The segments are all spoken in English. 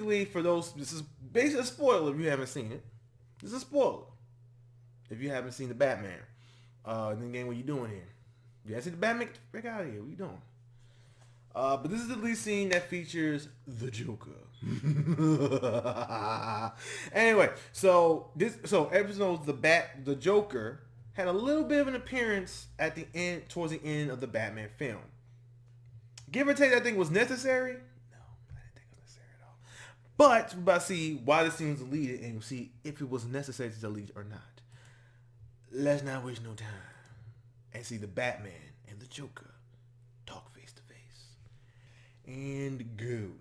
basically, for those, this is basically a spoiler if you haven't seen it. This is a spoiler if you haven't seen the Batman. Then again, what you doing here? You haven't seen the Batman? Get the frick out of here. What you doing? But this is the lead scene that features the Joker. Anyway, so episodes the Joker had a little bit of an appearance at the end, towards the end of the Batman film. Give or take, that thing was necessary. No, I didn't think it was necessary at all. But we're about to see why the scene was deleted, and we'll see if it was necessary to delete or not. Let's not waste no time and see the Batman and the Joker talk face to face. And go.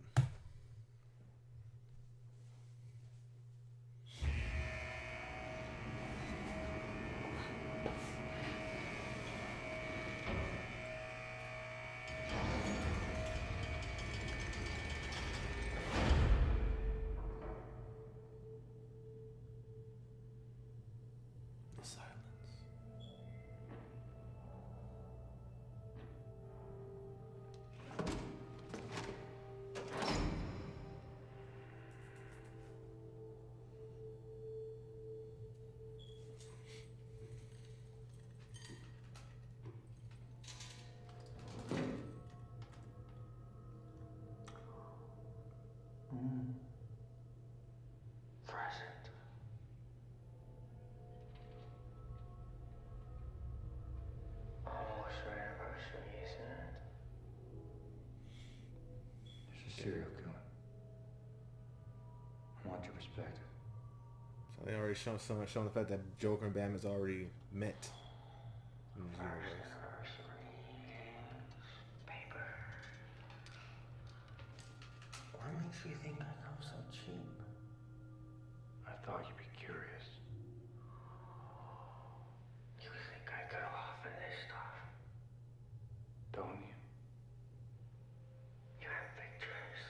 Present. Almost our anniversary, isn't it? There's a serial killer. I want your perspective. So they already shown the fact that Joker and Batman's already met. First anniversary. Paper. What makes you think I come so cheap? I thought you'd be curious. You think I could offer this stuff? Don't you? You have pictures.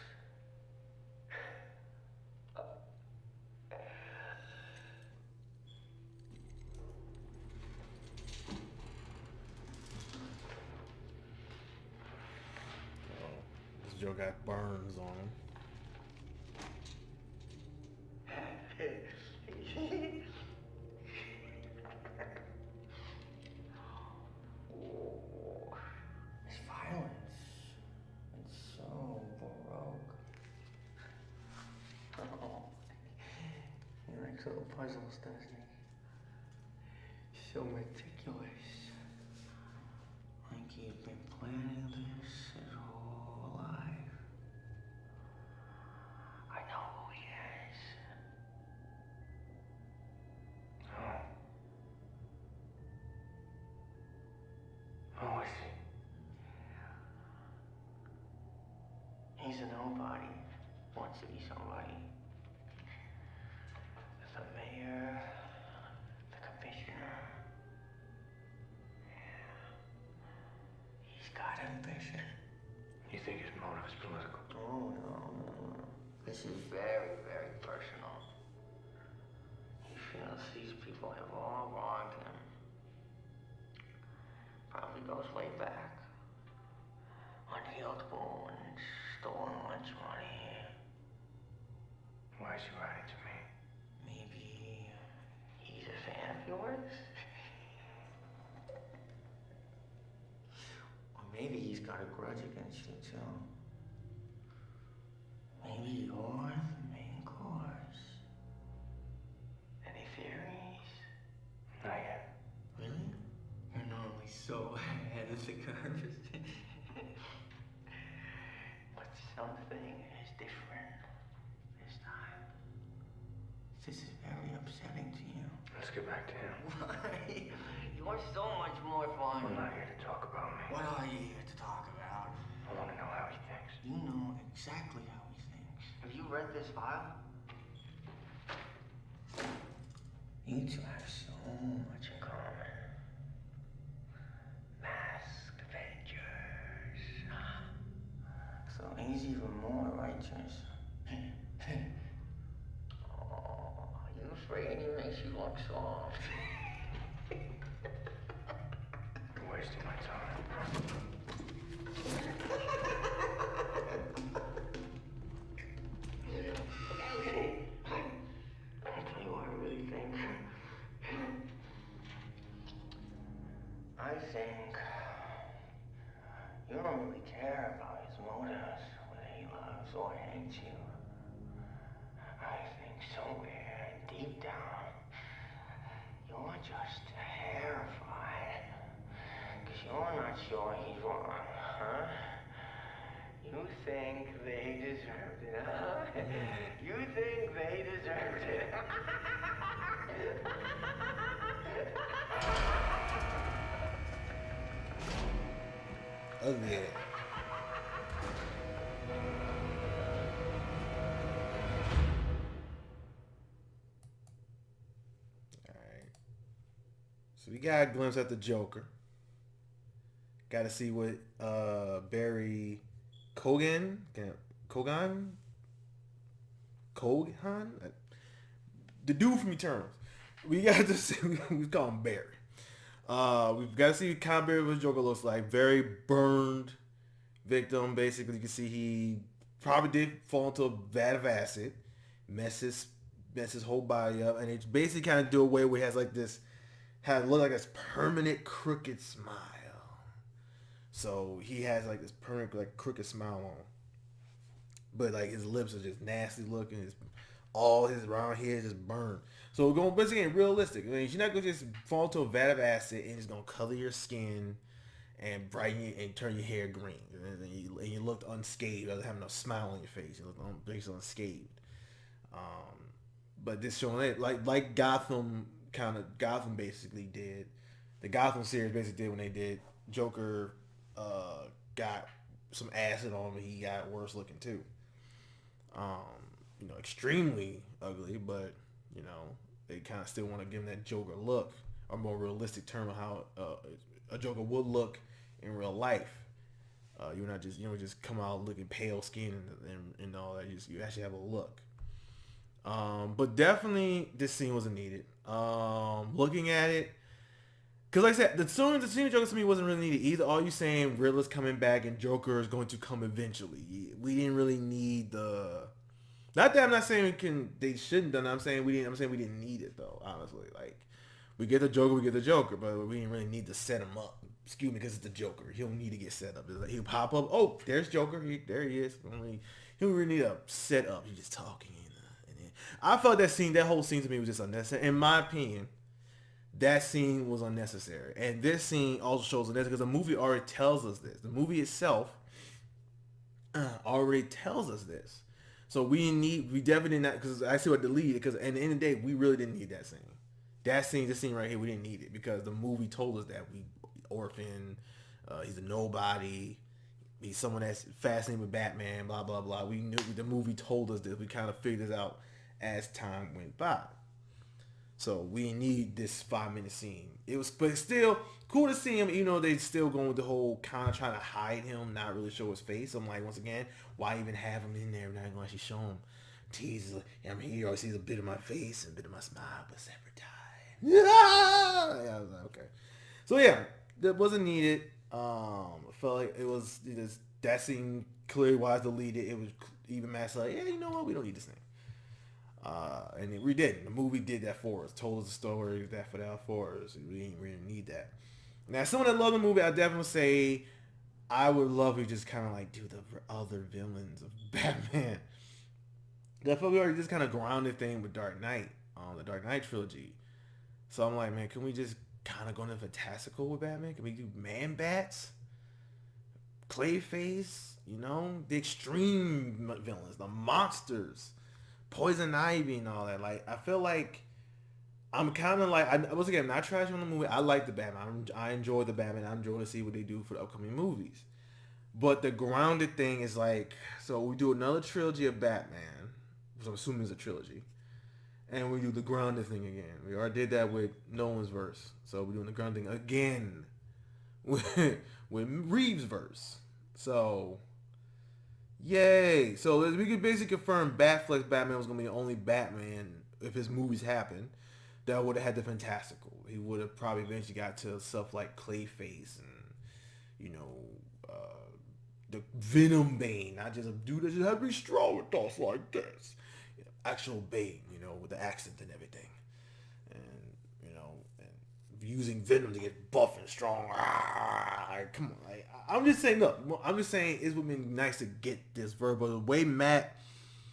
This Joe got burns on him. This violence. It's so baroque. Oh. He likes little puzzles, doesn't he? So meticulous. Like he's been planning this his whole life. I know who he is. Oh. Oh, I see. He's a nobody. Wants to be somebody. The mayor, the commissioner. He's got ambition. You think his motive is political? Oh, no. This is very, very personal. He feels these people have all wronged him. Probably goes way back. Unhealed wounds, stolen lunch money. Why is he writing to me? Maybe he's a fan of yours? Or maybe he's got a grudge against you, too. Maybe you're the main course. Any theories? Not yet. Really? You're normally so ahead of the curve. But something is different this time. This is very upsetting to you. Let's get back to him. Why? You're so much more fun. I'm not here to talk about me. What are you here to talk about? I want to know how he thinks. You know exactly how he thinks. Have you read this file? You two have so much in common. Masked Avengers. So he's even more righteous. Oh, are you afraid he makes you look soft? You're wasting my time. think you don't really care about his motives, whether he loves or hates you. I think somewhere deep down, you're just terrified. Because you're not sure he's wrong, huh? You think they deserved it, huh? You think they deserved it. Ugly. Alright. So we got a glimpse at the Joker. Got to see what Barry Kogan, the dude from Eternals. We got to see. We call him Barry. We've got to see what Con Barry what Joker looks like. Very burned victim. Basically, you can see he probably did fall into a vat of acid, mess his whole body up, and it's basically kind of do away with has like this, look like this permanent crooked smile. So he has like this permanent like crooked smile on, but like his lips are just nasty looking. All his around here is just burned. So we're going basically realistic. I mean, you're not gonna just fall into a vat of acid and it's gonna color your skin and brighten you and turn your hair green, and you look unscathed, rather than having no smile on your face. You look basically unscathed. But this showing it like Gotham basically did. The Gotham series basically did when they did Joker. Got some acid on him. He got worse looking too. Extremely ugly, but they kind of still want to give him that Joker look, or more realistic term of how a Joker would look in real life. You're not just just come out looking pale skin and all that. You actually have a look. But definitely this scene wasn't needed. Looking at it. Because like I said, the scene of Joker to me wasn't really needed either. All you saying Riddler's coming back and Joker is going to come eventually. We didn't really need the. Not that I'm not saying they shouldn't done it. I'm saying we didn't need it though. Honestly, like we get the Joker, but we didn't really need to set him up. Excuse me, because it's the Joker. He don't need to get set up. It's like he'll pop up. Oh, there's Joker. There he is. He don't really need a set up. He's just talking. And then I felt that whole scene to me was just unnecessary. In my opinion. That scene was unnecessary. And this scene also shows unnecessary because the movie already tells us this. The movie itself already tells us this. So we definitely did not, because I see what deleted, because at the end of the day, we really didn't need that scene. This scene right here, we didn't need it because the movie told us that orphan, he's a nobody, he's someone that's fascinated with Batman, blah, blah, blah. We knew, the movie told us this. We kind of figured this out as time went by. So we need this 5-minute scene. But it's still cool to see him, even though they still going with the whole kind of trying to hide him, not really show his face. I'm like, once again, why even have him in there? We're not going to actually show him. Tease, I'm here. He sees a bit of my face and a bit of my smile, but separate time. Yeah, I was like, okay. So yeah, that wasn't needed. I felt like it was that scene clearly was deleted. It was even Matt's like, yeah, you know what? We don't need this thing. And we didn't. The movie did that for us. Told us the story for us. We didn't need that. Now, someone that loved the movie, I definitely say I would love to just kind of like do the other villains of Batman. Definitely already just kind of grounded thing with Dark Knight, the Dark Knight trilogy. So I'm like, man, can we just kind of go into fantastical with Batman? Can we do Man-Bats? Clayface? The extreme villains, the monsters. Poison Ivy and all that. Like, I feel like I'm kind of like, once again, I'm not trashing on the movie. I like the Batman. I enjoy the Batman. I enjoy to see what they do for the upcoming movies. But the grounded thing is like, so we do another trilogy of Batman, which I'm assuming is a trilogy, and we do the grounded thing again. We already did that with Nolan's verse, so we're doing the grounded thing again with Reeves' verse. So. Yay! So we could basically confirm Batfleck's Batman was going to be the only Batman, if his movies happened, that would have had the fantastical. He would have probably eventually got to stuff like Clayface and, the Venom Bane. Not just a dude that just had to be strong with thoughts like this. Actual Bane, with the accent and everything. And using venom to get buff and strong. Like, come on, like, I'm just saying. Look, I'm just saying it would be nice to get this verbal. The way Matt,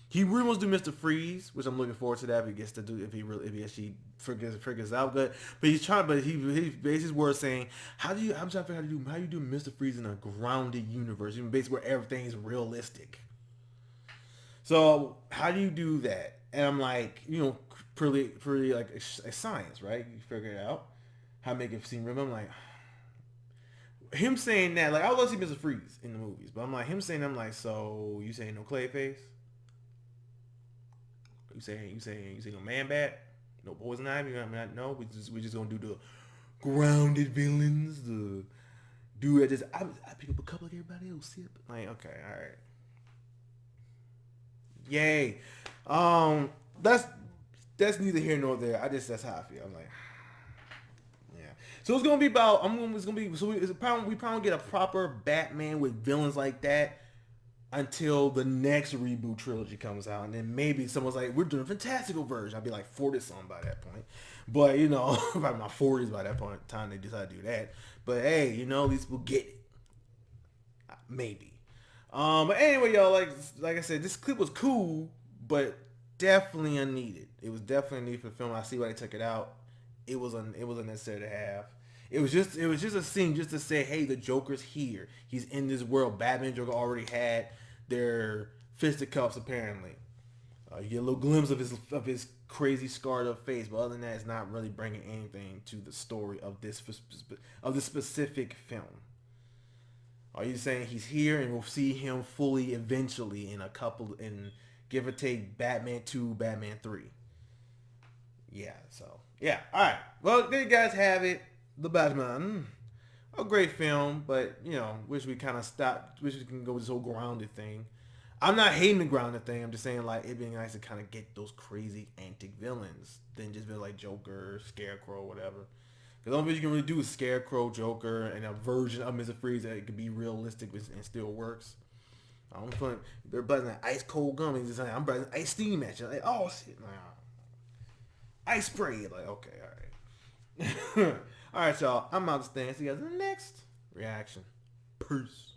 he really wants to do Mr. Freeze, which I'm looking forward to that. If he gets to do, if he actually figures out good. But he's trying. But he basically his words saying, I'm trying to figure out how you do Mr. Freeze in a grounded universe, even basically where everything is realistic. So how do you do that? And I'm like, pretty like a science, right? You figure it out. How to make it seem real. I'm like, him saying that, like, I would love to see Mr. Freeze in the movies, but I'm like, him saying, I'm like, so you saying no Clayface? You saying no Man Bat? No Poison Ivy? No, we just gonna do the grounded villains. The dude that I pick up a couple like everybody else. Sip. Like, okay, all right. Yay. That's neither here nor there. That's how I feel. I'm like, yeah. So it's gonna be about. We probably get a proper Batman with villains like that until the next reboot trilogy comes out, and then maybe someone's like, we're doing a fantastical version. I'll be like 40-something by that point, but by my 40s by that point time they decide to do that. But hey, at least we'll get it. Maybe. But anyway, y'all, like I said, this clip was cool, but definitely unneeded. It was definitely a need for the film. I see why they took it out. It was unnecessary to have. It was just a scene just to say, hey, the Joker's here. He's in this world. Batman and Joker already had their fisticuffs apparently. You get a little glimpse of his crazy scarred up face, but other than that, it's not really bringing anything to the story of this specific film. Are you saying he's here and we'll see him fully eventually in give or take Batman 2, Batman 3? Yeah, so yeah. Alright. Well, there you guys have it. The Batman. A great film, but wish we kind of stopped. Wish we can go with this whole grounded thing. I'm not hating the grounded thing. I'm just saying like it'd be nice to kind of get those crazy antic villains than just be like Joker, Scarecrow, whatever. Because the only thing you can really do is Scarecrow, Joker, and a version of Mr. Freeze that could be realistic and still works. I don't feel like they're buzzing that ice cold gum and just like, I'm buzzing ice steam at you. Like, oh shit, nah. Ice spray. Like, okay, all right. All right, y'all. I'm out to stand. See you guys in the next reaction. Peace.